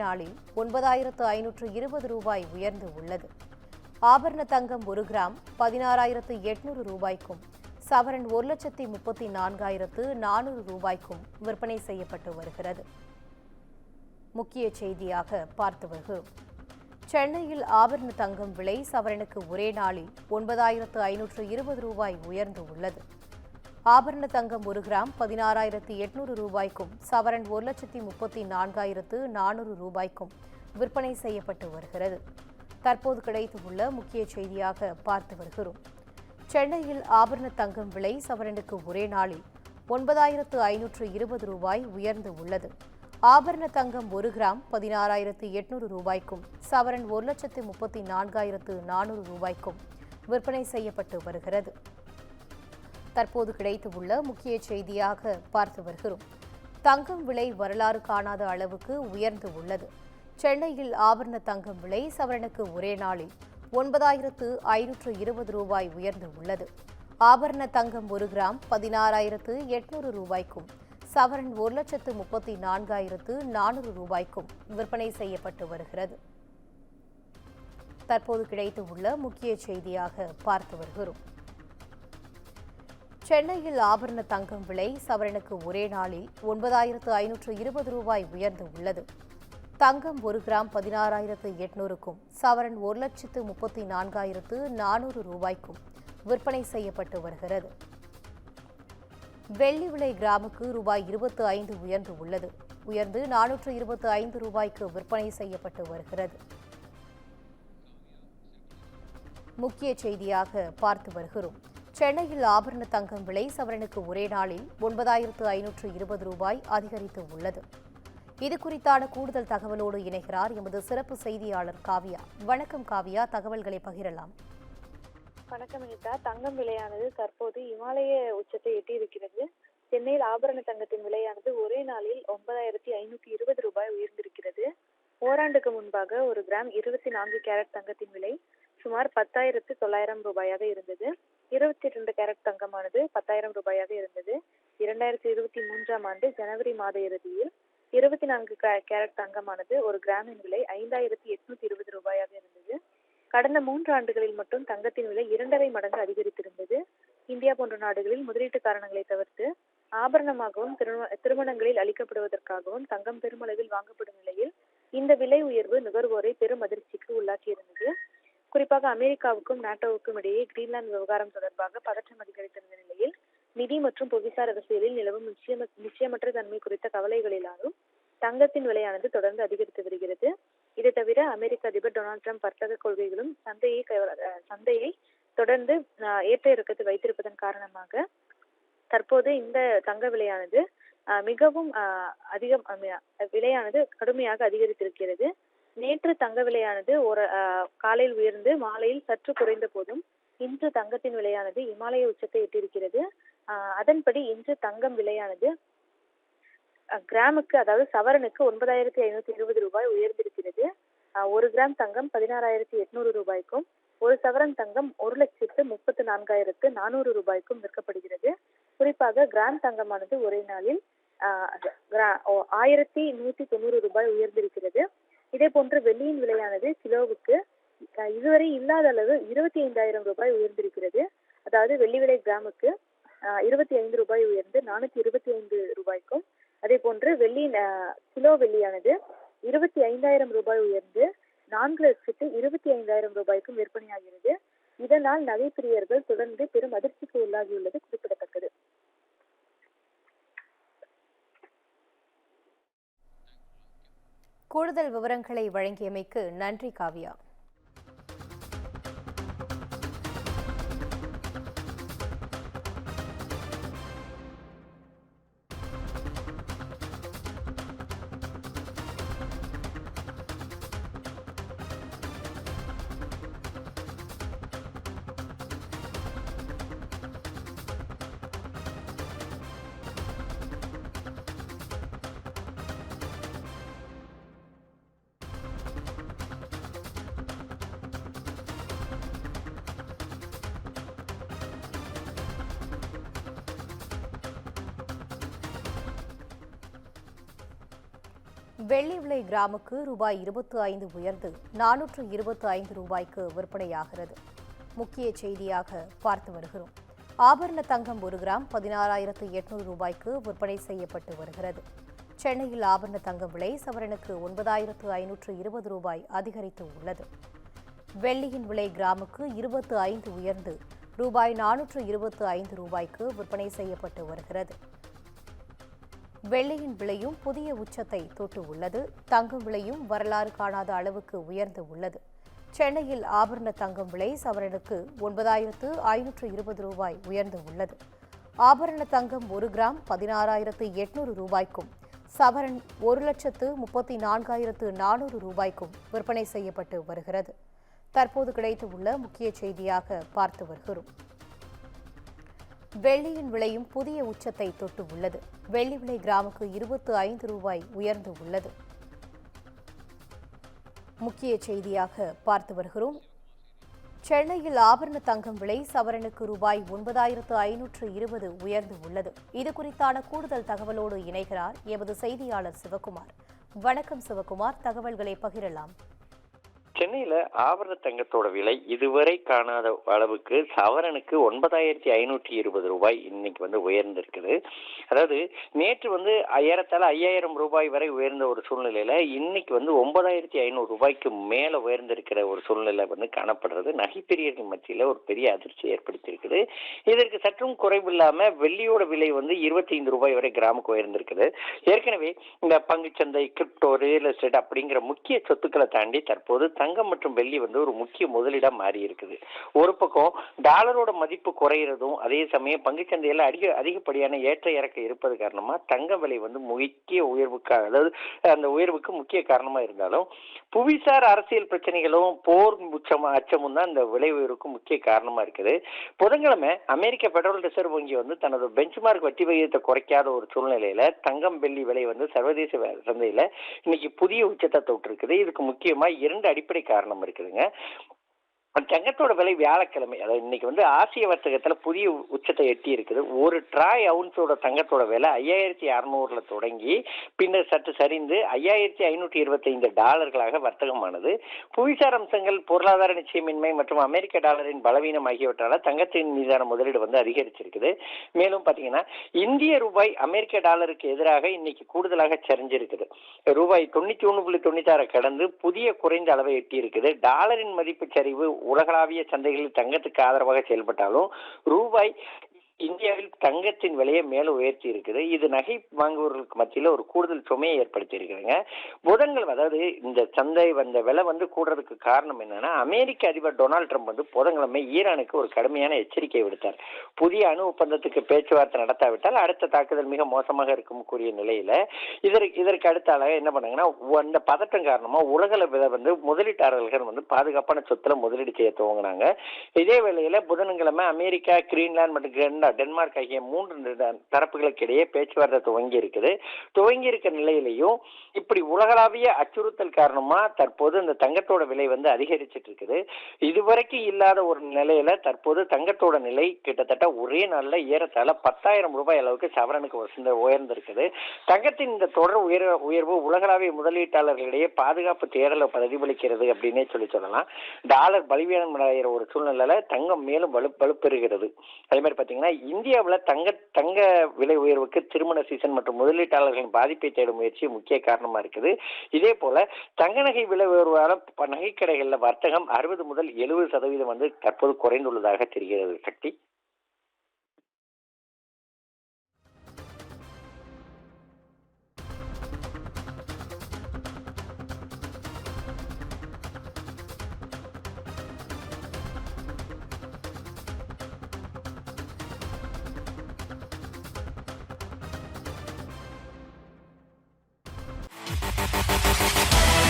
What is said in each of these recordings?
நாளில் 9,520 ரூபாய் உயர்ந்து உள்ளது. ஆபரண தங்கம் 1 கிராம் 16,800 ரூபாய்க்கும், சவரன் 1,34,400 ரூபாய்க்கும் விற்பனை செய்யப்பட்டு வருகிறது. முக்கிய செய்தியாக பார்த்து வருகிறோம். சென்னையில் ஆபரண தங்கம் விலை சவரனுக்கு ஒரே நாளில் 9,520 ரூபாய் உயர்ந்து உள்ளது. ஆபரண தங்கம் 1 கிராம் 16,800 ரூபாய்க்கும், சவரன் 1,34,400 ரூபாய்க்கும் விற்பனை செய்யப்பட்டு வருகிறது. தற்போது கிடைத்துள்ள முக்கிய செய்தியாக பார்த்து வருகிறோம். சென்னையில் ஆபரண தங்கம் விலை சவரனுக்கு ஒரே நாளில் 9,520 ரூபாய் உயர்ந்து உள்ளது. ஆபரண தங்கம் 1 கிராம் 16,800 ரூபாய்க்கும், சவரன் 1,34,400 ரூபாய்க்கும் விற்பனை செய்யப்பட்டு வருகிறது. தற்போது கிடைத்துள்ள முக்கிய செய்தியாக பார்த்து வருகிறோம். தங்கம் விலை வரலாறு காணாத அளவுக்கு உயர்ந்து உள்ளது. சென்னையில் ஆபரண தங்கம் விலை சவரனுக்கு ஒரே நாளில் 9,520 ரூபாய் உயர்ந்து உள்ளது. ஆபரண தங்கம் 1 கிராம் 16,800 ரூபாய்க்கும், சவரன் 1,34,400 ரூபாய்க்கும் விற்பனை செய்யப்பட்டு வருகிறது. தற்போது கிடைத்துள்ள முக்கிய செய்தியாக பார்த்து வருகிறோம். சென்னையில் ஆபரண தங்கம் விலை சவரனுக்கு ஒரே நாளில் 9,520 ரூபாய் உயர்ந்து உள்ளது. தங்கம் 1 கிராம் 16,800க்கும், சவரன் 1,34,400 ரூபாய்க்கும் விற்பனை செய்யப்பட்டு வருகிறது. வெள்ளி விலை கிராமுக்கு ரூபாய் 25 உயர்ந்து உள்ளது. உயர்ந்து 425 ரூபாய்க்கு விற்பனை செய்யப்பட்டு வருகிறது. முக்கிய செய்தியாக பார்த்து வருகிறோம். சென்னையில் ஆபரண தங்கம் விலை சவரனுக்கு ஒரே நாளில் 9,520 ரூபாய் அதிகரித்து உள்ளது. இது குறித்தான கூடுதல் தகவலோடு இணைகிறார் எமது சிறப்பு செய்தியாளர் காவியா. வணக்கம் காவியா, தகவல்களை பகிரலாம். வணக்கம் அனிதா. தங்கம் விலையானது தற்போது இமாலய உச்சத்தை எட்டியிருக்கிறது. சென்னையில் ஆபரண தங்கத்தின் விலையானது ஒரே நாளில் 9,520 ரூபாய் உயர்ந்திருக்கிறது. ஓராண்டுக்கு முன்பாக 1 கிராம் 24 கேரட் தங்கத்தின் விலை சுமார் 10,900 ரூபாயாக இருந்தது. 22 கேரட் தங்கமானது 10,000 ரூபாயாக இருந்தது. 2023ஆம் ஆண்டு ஜனவரி மாத இறுதியில் 24 கேரட் தங்கமானது 1 கிராமின் விலை 5,820 ரூபாயாக இருந்தது. கடந்த 3 ஆண்டுகளில் மட்டும் தங்கத்தின் விலை 2.5 மடங்கு அதிகரித்திருந்தது. இந்தியா போன்ற நாடுகளில் முதலீட்டு காரணங்களை தவிர்த்து ஆபரணமாகவும் திருமணங்களில் அளிக்கப்படுவதற்காகவும் தங்கம் பெருமளவில் வாங்கப்படும் நிலையில் இந்த விலை உயர்வு நுகர்வோரை பெரும் அதிர்ச்சிக்கு உள்ளாக்கியிருந்தது. குறிப்பாக அமெரிக்காவுக்கும் நாட்டோவுக்கும் இடையே கிரீன்லாந்து விவகாரம் தொடர்பாக பதற்றம் அதிகரித்திருந்த நிலையில் நிதி மற்றும் புவிசார் அரசியலில் நிலவும் நிச்சயமற்ற தன்மை குறித்த கவலைகளிலாலும் தங்கத்தின் விலையானது தொடர்ந்து அதிகரித்து வருகிறது. இதை தவிர அமெரிக்க அதிபர் டொனால்டு டிரம்ப் வர்த்தக கொள்கைகளும் சந்தையை தொடர்ந்து ஏற்ற இறக்கத்தில் வைத்திருப்பதன் காரணமாக தற்போது இந்த தங்க விலையானது மிகவும் விலையானது கடுமையாக அதிகரித்திருக்கிறது. நேற்று தங்க விலையானது காலையில் உயர்ந்து மாலையில் சற்று குறைந்த போதும் இன்று தங்கத்தின் விலையானது இமாலய உச்சத்தை எட்டியிருக்கிறது. அதன்படி இன்று தங்கம் விலையானது கிராமுக்கு, அதாவது சவரனுக்கு 9,520 ரூபாய் உயர்ந்திருக்கிறது. 1 கிராம் தங்கம் 16,800 ரூபாய்க்கும், 1 சவரன் தங்கம் 1,34,400 ரூபாய்க்கும் விற்கப்படுகிறது. குறிப்பாக கிராம் தங்கமானது ஒரே நாளில் 1,190 ரூபாய் உயர்ந்திருக்கிறது. இதே போன்று வெள்ளியின் விலையானது கிலோவுக்கு இதுவரை இல்லாத அளவு 25,000 ரூபாய் உயர்ந்திருக்கிறது. அதாவது வெள்ளி விலை கிராமுக்கு 25 ரூபாய் உயர்ந்து 425 ரூபாய்க்கும், அதே போன்று கிலோ வெள்ளியானது 25,000 ரூபாய் உயர்ந்து 4,25,000 ரூபாய்க்கும் விற்பனையாகிறது. இதனால் நகை பிரியர்கள் தொடர்ந்து பெரும் அதிர்ச்சிக்கு உள்ளாகியுள்ளது குறிப்பிடத்தக்கது. கூடுதல் விவரங்களை வழங்கியமைக்கு நன்றி காவியா. வெள்ளி விலை கிராமுக்கு ரூபாய் 25 உயர்ந்து 425 ரூபாய்க்கு விற்பனையாகிறது. முக்கிய செய்தியாக பார்த்து வருகிறோம். ஆபரண தங்கம் 1 கிராம் 16,800 ரூபாய்க்கு விற்பனை செய்யப்பட்டு வருகிறது. சென்னையில் ஆபரண தங்கம் விலை சவரனுக்கு 9,520 ரூபாய் அதிகரித்து உள்ளது. வெள்ளியின் விலை கிராமுக்கு 25 உயர்ந்து ரூபாய் 425 ரூபாய்க்கு விற்பனை செய்யப்பட்டு வருகிறது. வெள்ளியின் விலையும் புதிய உச்சத்தை தொட்டு உள்ளது. தங்கம் விலையும் வரலாறு காணாத அளவுக்கு உயர்ந்து உள்ளது. சென்னையில் ஆபரண தங்கம் விலை சவரனுக்கு 9,520 ரூபாய் உயர்ந்து உள்ளது. ஆபரண தங்கம் 1 கிராம் 16,800 ரூபாய்க்கும் சவரன் 1,34,400 ரூபாய்க்கும் விற்பனை செய்யப்பட்டு வருகிறது. தற்போது கிடைத்துள்ள முக்கிய செய்தியாக பார்த்து வருகிறோம். வெள்ளியின் விலையும் புதிய உச்சத்தை தொட்டு உள்ளது. வெள்ளி விலை கிராமுக்கு 25 ரூபாய் உயர்ந்து உள்ளது. முக்கிய செய்தியாக பார்த்து வருகிறோம். சென்னையில் ஆபரண தங்கம் விலை சவரனுக்கு ரூபாய் 9,520 உயர்ந்து உள்ளது. இது குறித்தான கூடுதல் தகவலோடு இணைகிறார் எமது செய்தியாளர் சிவகுமார். வணக்கம் சிவகுமார், தகவல்களை பகிரலாம். சென்னையில ஆபரண தங்கத்தோட விலை இதுவரை காணாத அளவுக்கு சவரனுக்கு 9,520 ரூபாய் இன்னைக்கு உயர்ந்திருக்குது. அதாவது நேற்று ஏறத்தாழ 5,000 ரூபாய் வரை உயர்ந்த ஒரு சூழ்நிலையில இன்னைக்கு 9,500 ரூபாய்க்கு மேல உயர்ந்திருக்கிற ஒரு சூழ்நிலை காணப்படுறது நகைப்பிரியர்கள் மத்தியில ஒரு பெரிய அதிர்ச்சி ஏற்படுத்தியிருக்குது. இதற்கு சற்றும் குறைவில்லாம வெள்ளியோட விலை 25 ரூபாய் வரை கிராமுக்கு உயர்ந்திருக்குது. ஏற்கனவே இந்த பங்குச்சந்தை, கிரிப்டோ, ரியல் எஸ்டேட் அப்படிங்கிற முக்கிய சொத்துக்களை தாண்டி தற்போது தங்கம் மற்றும் வெள்ளி ஒரு முக்கிய முதலீடா மாறி இருக்குது. ஒரு பக்கம் டாலரோட மதிப்பு குறையிறதும், அதே சமயம் பங்குச்சந்தையில அதிகப்படியான ஏற்ற இறக்க இருப்பது காரணமா தங்க விலை முக்கிய உயர்வுக்காக, அதாவது அந்த உயர்வுக்கு முக்கிய காரணமா இருந்தாலும் புவிசார் அரசியல் பிரச்சனைகளும் போர் அச்சமும் தான் இந்த விலை உயர்வுக்கு முக்கிய காரணமா இருக்குது. புதன்கிழமை அமெரிக்க பெடரல் ரிசர்வ் வங்கி தனது பெஞ்ச்மார்க் வட்டி விகிதத்தை குறைக்காத ஒரு சூழ்நிலையில தங்கம் வெள்ளி விலை சர்வதேச சந்தையில இன்னைக்கு புதிய உச்சத்தை தொட்டு இருக்குது. இதுக்கு முக்கியமா 2 அடிப்படை காரணம் இருக்குதுங்க. தங்கத்தோட விலை வியாழக்கிழமை, அதாவது இன்னைக்கு ஆசிய வர்த்தகத்துல புதிய உச்சத்தை எட்டி இருக்குது. ஒரு ட்ராய் அவுன்ஸோட தங்கத்தோட விலை 5,600 தொடங்கி பின்னர் சற்று சரிந்து 5,525 டாலர்களாக வர்த்தகமானது. புவிசார் அம்சங்கள், பொருளாதார நிச்சயமின்மை மற்றும் அமெரிக்க டாலரின் பலவீனம் ஆகியவற்றால தங்கத்தின் மீதான முதலீடு அதிகரிச்சிருக்குது. மேலும் பாத்தீங்கன்னா இந்திய ரூபாய் அமெரிக்க டாலருக்கு எதிராக இன்னைக்கு கூடுதலாக சரிஞ்சிருக்குது. ரூபாய் 91.96 கடந்து புதிய குறைந்த அளவை எட்டி இருக்குது. டாலரின் மதிப்பு சரிவு உலகளாவிய சந்தைகளில் தங்கத்துக்கு ஆதரவாக செயல்பட்டாலும் ரூபாய் இந்தியாவில் தங்கத்தின் விலையை மேலும் உயர்த்தி இருக்குது. இது நகை வாங்குவவர்களுக்கு மத்தியில் ஒரு கூடுதல் சுமையை ஏற்படுத்தி இருக்கிறாங்க. புதன்கிழமை, அதாவது இந்த சந்தை விலை கூடுறதுக்கு காரணம் என்னன்னா, அமெரிக்க அதிபர் டொனால்டு ட்ரம்ப் புதன்கிழமை ஈரானுக்கு ஒரு கடுமையான எச்சரிக்கை விடுத்தார். புதிய அணு ஒப்பந்தத்துக்கு பேச்சுவார்த்தை நடத்தாவிட்டால் அடுத்த தாக்குதல் மிக மோசமாக இருக்கும் கூறிய நிலையில இதற்கு அடுத்தால என்ன பண்ணாங்கன்னா, அந்த பதட்டம் காரணமா உலகளவில் முதலீட்டாளர்கள் பாதுகாப்பான சொத்துல முதலீடு செய்ய துவங்கினாங்க. இதே வேளையில புதன்கிழமை அமெரிக்கா, கிரீன்லாந்து மற்றும் டென்மார்க் ஆகிய 3 தரப்புகளுக்கு இடையே பேச்சுவார்த்தை துவங்கி இருக்க நிலையிலையும் இப்படி உலகளாவிய அச்சுறுத்தல் காரணமா தற்போது இந்த தங்கத்தோட விலை அதிகரிச்சிட்டு இருக்குது. இதுவரைக்கும் இல்லாத ஒரு நிலையில தற்போது தங்கத்தோட நிலை கிட்டத்தட்ட ஒரே நாள்ல ஏறத்தாழ 10,000 ரூபாய் அளவுக்கு சவரனுக்கு உயர்ந்திருக்குது. தங்கத்தின் இந்த தொடர் உயர்வு உலகளாவிய முதலீட்டாளர்களிடையே பாதுகாப்பு தேடலை பிரதிபலிக்கிறது அப்படின்னே சொல்லலாம். டாலர் பலவீனம் அடைகிற ஒரு சூழ்நிலையில தங்கம் மேலும் வலுப்பெறுகிறது. அதே மாதிரி பாத்தீங்கன்னா இந்தியாவில் தங்க விலை உயர்வுக்கு திருமண சீசன் மற்றும் முதலீட்டாளர்களின் பாதிப்பை தேடும் முயற்சி முக்கிய காரணமா இருக்குது. இதே போல தங்க நகை விலை உயர்வால நகைக்கடைகளில் வர்த்தகம் 60 முதல் 70% தற்போது குறைந்துள்ளதாக தெரிகிறது. சக்தி.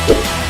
you